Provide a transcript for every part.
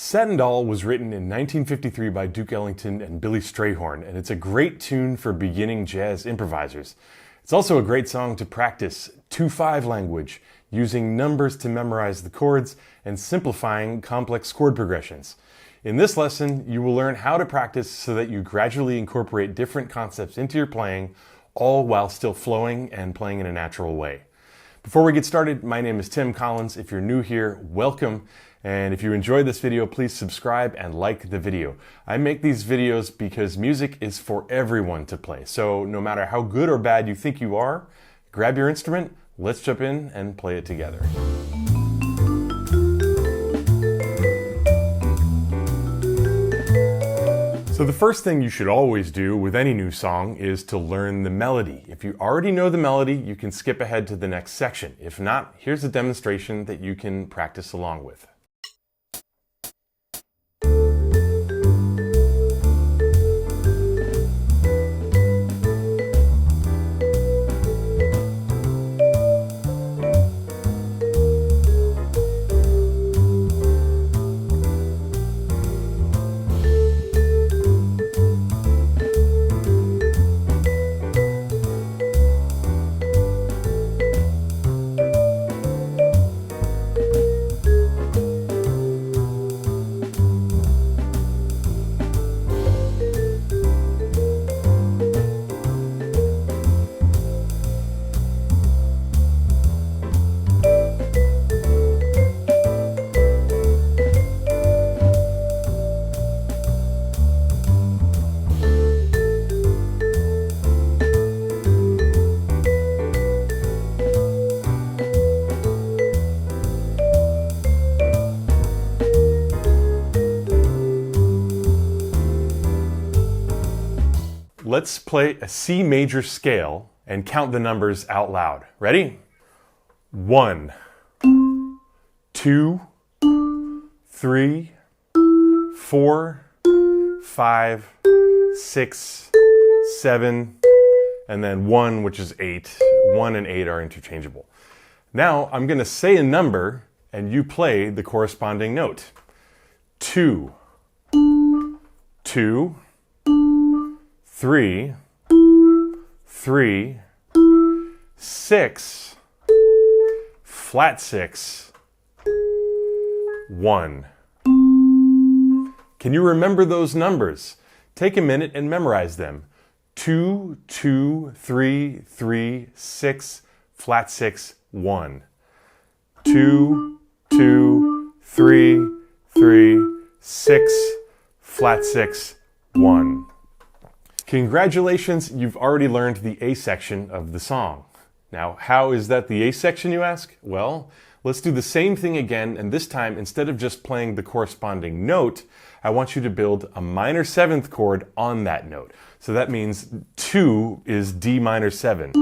Satin Doll was written in 1953 by Duke Ellington and Billy Strayhorn, and it's a great tune for beginning jazz improvisers. It's also a great song to practice 2/5 language, using numbers to memorize the chords and simplifying complex chord progressions. In this lesson, you will learn how to practice so that you gradually incorporate different concepts into your playing, all while still flowing and playing in a natural way. Before we get started, my name is Tim Collins. If you're new here, welcome. And if you enjoyed this video, please subscribe and like the video. I make these videos because music is for everyone to play. So no matter how good or bad you think you are, grab your instrument, let's jump in and play it together. So the first thing you should always do with any new song is to learn the melody. If you already know the melody, you can skip ahead to the next section. If not, here's a demonstration that you can practice along with. Let's play a C major scale and count the numbers out loud. Ready? 1, 2, 3, 4, 5, 6, 7, and then 1, which is 8. 1 and 8 are interchangeable. Now I'm going to say a number and you play the corresponding note. 2, 2, 3, 3, 6, flat 6, 1. Can you remember those numbers? Take a minute and memorize them. 2, 2, 3, 3, 6, flat 6, 1. 2, 2, 3, 3, 6, flat 6, 1. Congratulations, you've already learned the A section of the song. Now, how is that the A section, you ask? Well, let's do the same thing again, and this time, instead of just playing the corresponding note, I want you to build a minor 7th chord on that note. So that means 2 is D minor 7.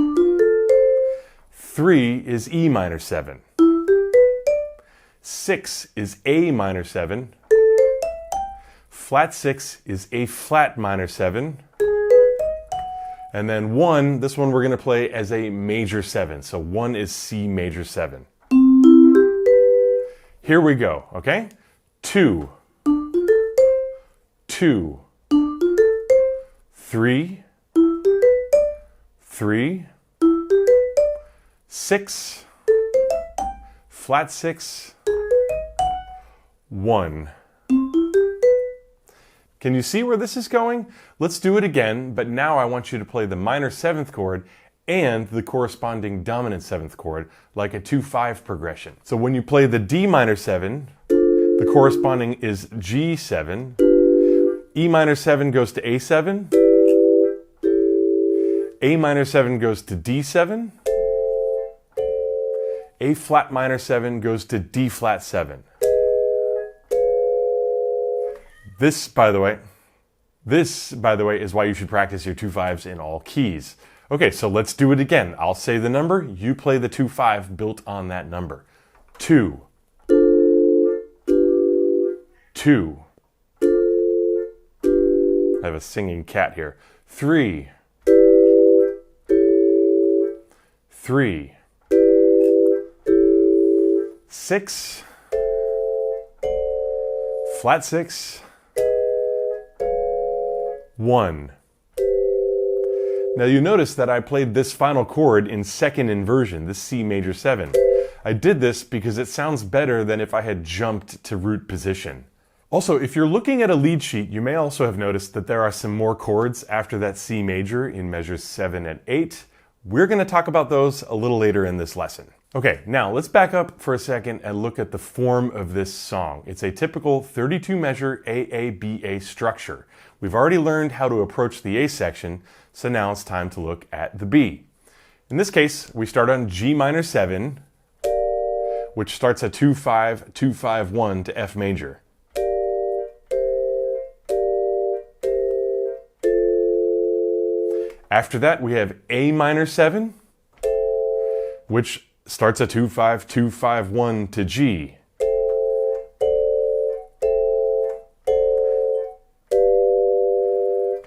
3 is E minor 7. 6 is A minor 7. Flat 6 is A flat minor 7. And then 1, this one we're going to play as a major 7. So 1 is C major 7. Here we go, okay? 2, 2, 3, 3, 6, flat 6, 1. Can you see where this is going? Let's do it again, but now I want you to play the minor 7th chord and the corresponding dominant 7th chord like a 2/5 progression. So when you play the D minor 7, the corresponding is G7. E minor 7 goes to A7. A minor 7 goes to D7. A flat minor 7 goes to D flat 7. This, by the way, is why you should practice your 2/5s in all keys. Okay, so let's do it again. I'll say the number, you play the 2/5 built on that number. 2, 2. I have a singing cat here. 3, 3, 6, flat 6, 1. Now you notice that I played this final chord in second inversion, this C major 7. I did this because it sounds better than if I had jumped to root position. Also, if you're looking at a lead sheet, you may also have noticed that there are some more chords after that C major in measures 7 and 8. We're going to talk about those a little later in this lesson. Okay, now let's back up for a second and look at the form of this song. It's a typical 32 measure AABA structure. We've already learned how to approach the A section, so now it's time to look at the B. In this case, we start on G minor 7, which starts at 2-5, 2-5-1 to F major. After that, we have A minor 7, which starts at 2-5, 2-5-1 to G.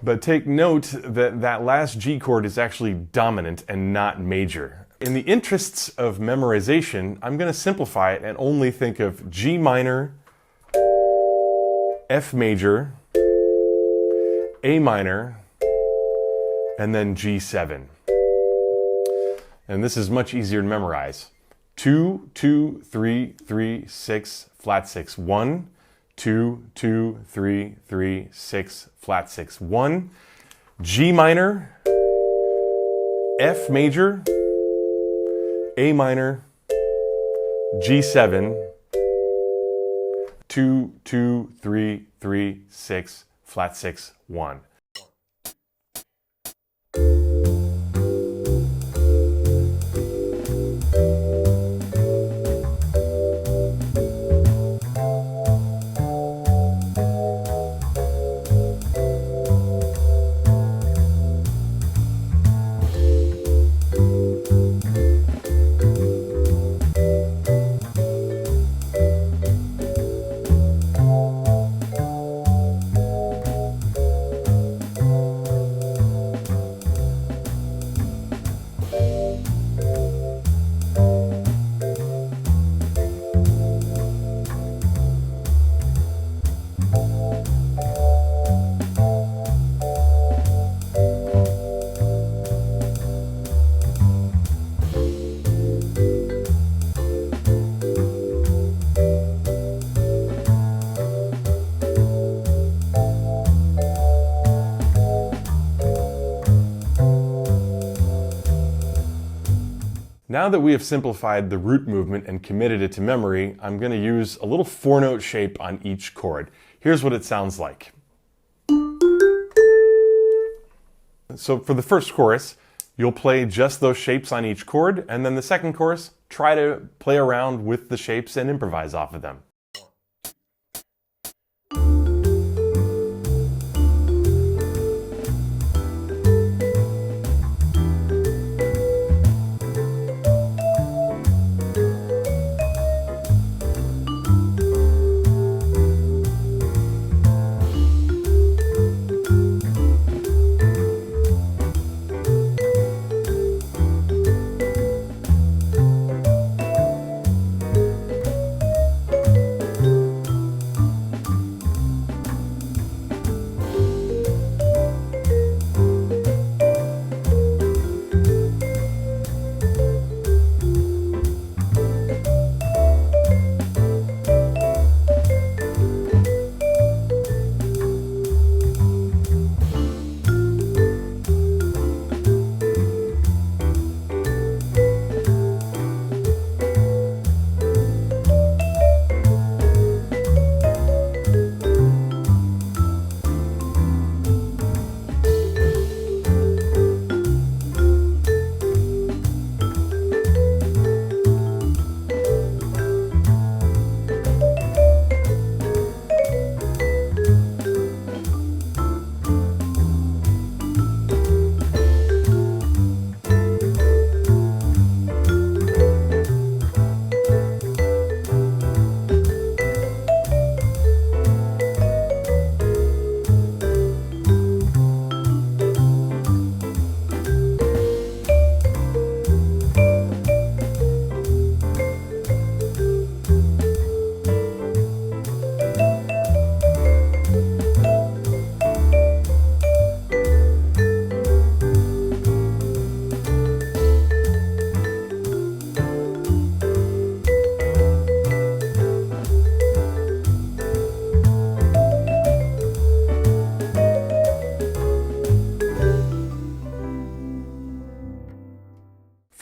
But take note that that last G chord is actually dominant and not major. In the interests of memorization, I'm going to simplify it and only think of G minor, F major, A minor, and then G7. And this is much easier to memorize. 2, 2, 3, 3, 6, flat 6, 1. 2, 2, 3, 3, 6, flat 6, 1. G minor, F major, A minor, G7, 2, 2, 3, 3, 6, flat 6, 1. Now that we have simplified the root movement and committed it to memory, I'm going to use a little 4-note shape on each chord. Here's what it sounds like. So for the first chorus, you'll play just those shapes on each chord, and then the second chorus, try to play around with the shapes and improvise off of them.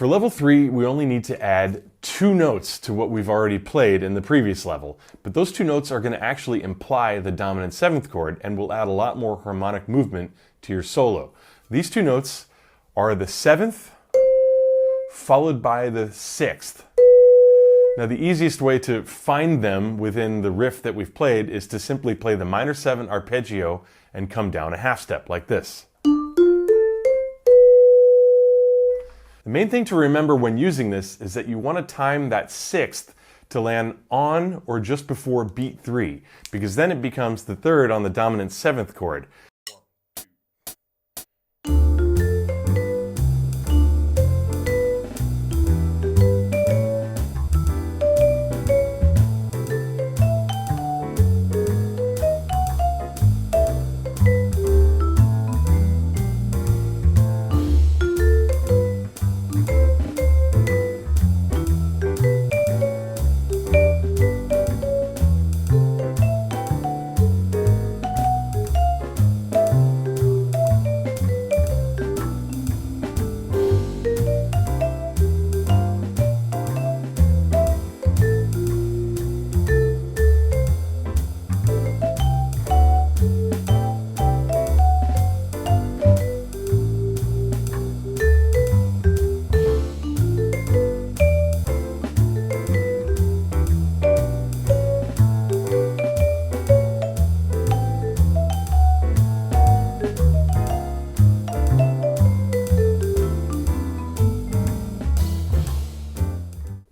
For level 3, we only need to add 2 notes to what we've already played in the previous level, but those 2 notes are going to actually imply the dominant 7th chord and will add a lot more harmonic movement to your solo. These 2 notes are the 7th followed by the 6th. Now the easiest way to find them within the riff that we've played is to simply play the minor 7 arpeggio and come down a half step like this. The main thing to remember when using this is that you want to time that 6th to land on or just before beat 3, because then it becomes the 3rd on the dominant 7th chord.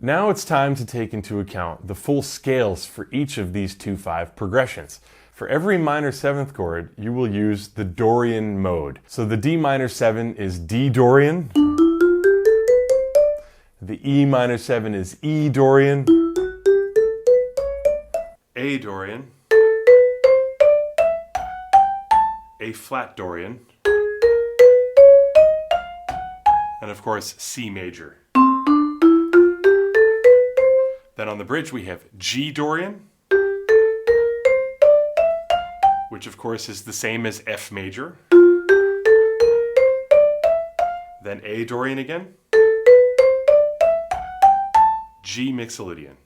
Now it's time to take into account the full scales for each of these 2/5 progressions. For every minor 7th chord, you will use the Dorian mode. So the D minor 7 is D Dorian, the E minor 7 is E Dorian, A Dorian, A flat Dorian, and of course C major. Then on the bridge we have G Dorian, which of course is the same as F major. Then A Dorian again, G Mixolydian.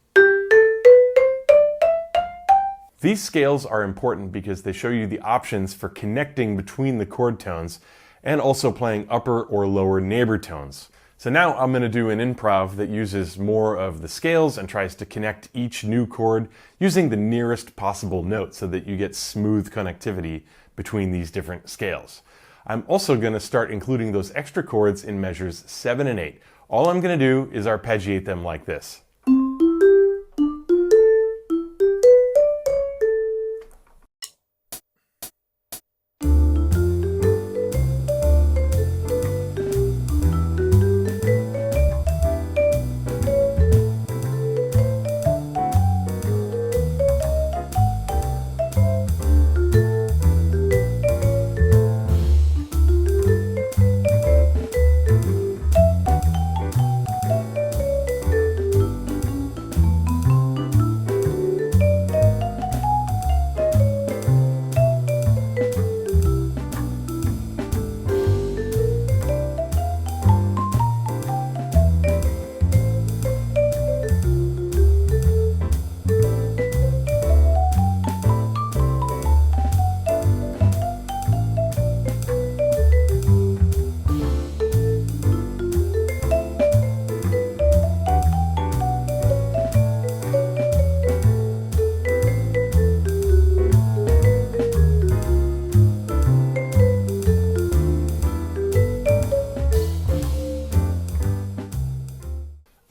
These scales are important because they show you the options for connecting between the chord tones and also playing upper or lower neighbor tones. So now I'm going to do an improv that uses more of the scales and tries to connect each new chord using the nearest possible note so that you get smooth connectivity between these different scales. I'm also going to start including those extra chords in measures 7 and 8. All I'm going to do is arpeggiate them like this.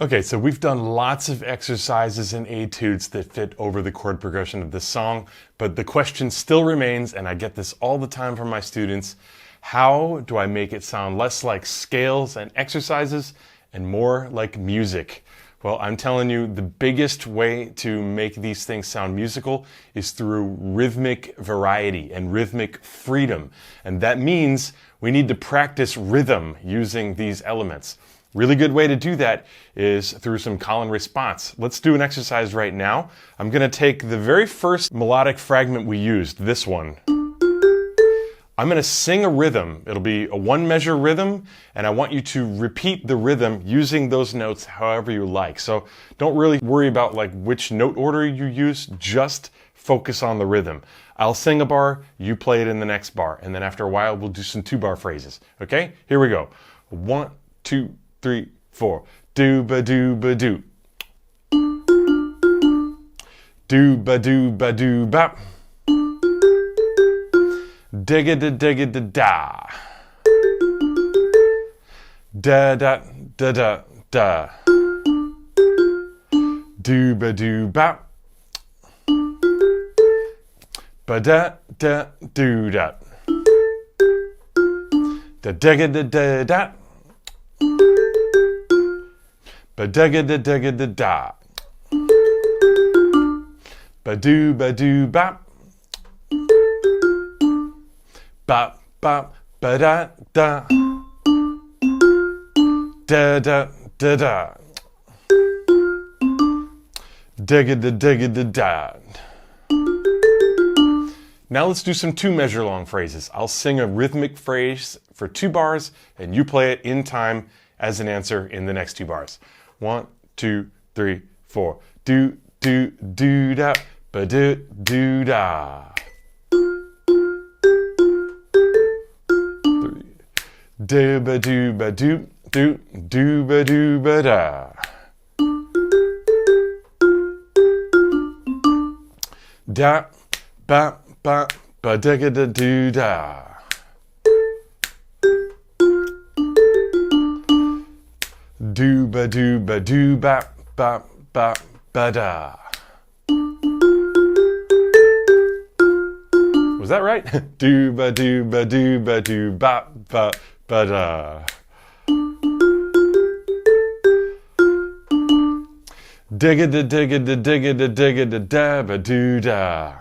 Okay, so we've done lots of exercises and etudes that fit over the chord progression of this song, but the question still remains, and I get this all the time from my students: how do I make it sound less like scales and exercises and more like music? Well, I'm telling you, the biggest way to make these things sound musical is through rhythmic variety and rhythmic freedom. And that means we need to practice rhythm using these elements. Really good way to do that is through some call and response. Let's do an exercise right now. I'm going to take the very first melodic fragment we used, this one. I'm going to sing a rhythm. It'll be a one-measure rhythm, and I want you to repeat the rhythm using those notes however you like. So don't really worry about like which note order you use, just focus on the rhythm. I'll sing a bar, you play it in the next bar, and then after a while we'll do some two-bar phrases. Okay? Here we go. 1, 2, 3, 4. Do-ba-do-ba-do. Do-ba-do-ba-do-bap. Digga-da-digga-da-da. Da-da-da-da-da. Do-ba-do-bap. Ba-da-da-do-da. Da-digga-da-da-da. Ba-digga-da-digga-da-da. Ba-do-ba-do-bap. Bap, bap, ba-da-da. Da-da-da-da. Digga-da-digga-da-da. Now let's do some two-measure long phrases. I'll sing a rhythmic phrase for 2 bars, and you play it in time as an answer in the next 2 bars. 1, 2, 3, 4. Do-do-do-da, ba-do-do-da. Do-ba-do-ba-do, do-ba-do-ba-da. Da, ba, ba, ba-digga-da-do-da. Do-ba-do-ba-do-bap, bap, bap, ba-da. Was that right? Do-ba-do-ba-do-ba-do-bap, bap, ba-da. Digga-da-digga-da-digga-da-digga-da-da-ba-do-da.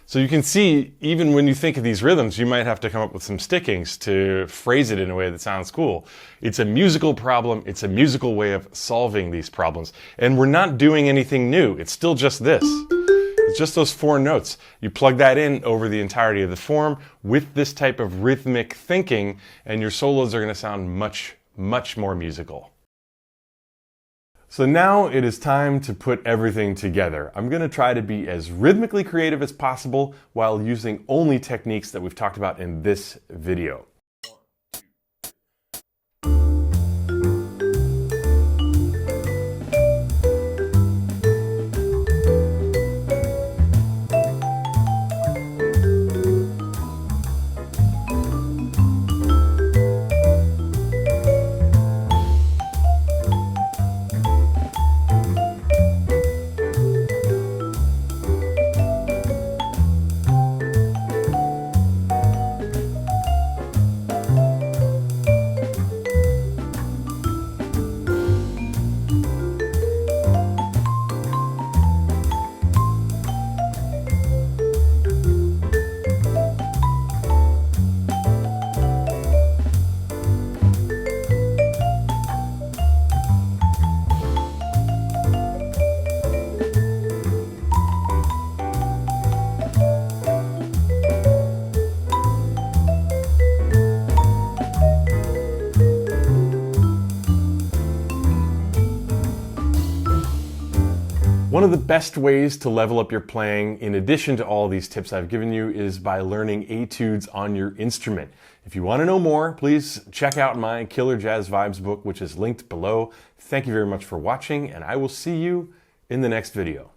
So you can see, even when you think of these rhythms, you might have to come up with some stickings to phrase it in a way that sounds cool. It's a musical problem. It's a musical way of solving these problems. And we're not doing anything new. It's still just this. It's just those 4 notes. You plug that in over the entirety of the form with this type of rhythmic thinking, and your solos are going to sound much, much more musical. So now it is time to put everything together. I'm going to try to be as rhythmically creative as possible while using only techniques that we've talked about in this video. One of the best ways to level up your playing, in addition to all these tips I've given you, is by learning etudes on your instrument. If you want to know more, please check out my Killer Jazz Vibes book, which is linked below. Thank you very much for watching, and I will see you in the next video.